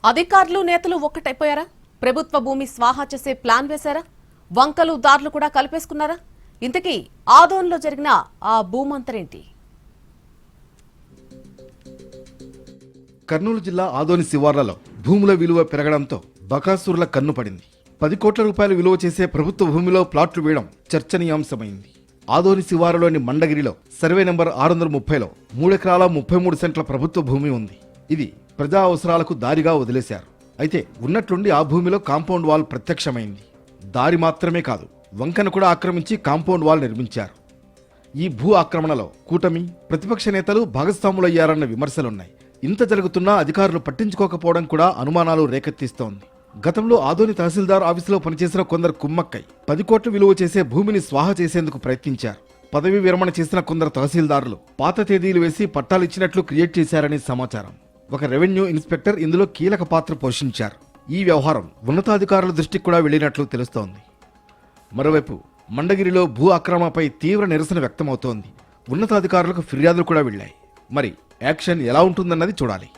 అధికారులు నేతలు ఒక్కటైపోయారా? ప్రభుత్వ భూమి స్వాహా చేసే ప్లాన్ వేశారా? వంకలు దారులు కూడా కలిపేసుకున్నారా? ఇంతకీ ఆదోన్లో జరిగిన ఆ భూమంతరేంటి? కర్నూలు జిల్లా ఆదోని శివార్లలో భూముల విలువ పెరగడంతో బకాసురుల కన్ను పడింది. 10 కోట్ల రూపాయలు విలువ చేసే ప్రభుత్వ భూమిలో ప్లాట్లు వేయడం చర్చనీయాంశమైంది. ఆదోని శివారులోని మండగిరిలో సర్వే నెంబర్ 630లో 3 ఎకరాల 33 సెంట్ల ప్రభుత్వ భూమి ఉంది. ఇది ప్రజా అవసరాలకు దారిగా వదిలేశారు. అయితే ఉన్నట్లుండి ఆ భూమిలో కాంపౌండ్ వాల్ ప్రత్యక్షమైంది. దారి మాత్రమే కాదు, వంకను కూడా ఆక్రమించి కాంపౌండ్ వాల్ నిర్మించారు. ఈ భూ ఆక్రమణలో కూటమి, ప్రతిపక్ష నేతలు భాగస్వాములయ్యారన్న విమర్శలున్నాయి. ఇంత జరుగుతున్నా అధికారులు పట్టించుకోకపోవడం కూడా అనుమానాలు రేకెత్తిస్తోంది. గతంలో ఆదోని తహసీల్దార్ ఆఫీసులో పనిచేసిన కొందరు కుమ్మక్కై 10 కోట్లు విలువ చేసే భూమిని స్వాహా చేసేందుకు ప్రయత్నించారు. పదవీ విరమణ చేసిన కొందరు తహసీల్దారులు పాత తేదీలు వేసి పట్టాలిచ్చినట్లు క్రియేట్ చేశారని సమాచారం. ఒక రెవెన్యూ ఇన్స్పెక్టర్ ఇందులో కీలక పాత్ర పోషించారు. ఈ వ్యవహారం ఉన్నతాధికారుల దృష్టికి కూడా వెళ్లినట్లు తెలుస్తోంది. మరోవైపు మండగిరిలో భూ ఆక్రమణపై తీవ్ర నిరసన వ్యక్తమవుతోంది. ఉన్నతాధికారులకు ఫిర్యాదులు కూడా వెళ్లాయి. మరి యాక్షన్ ఎలా ఉంటుందన్నది చూడాలి.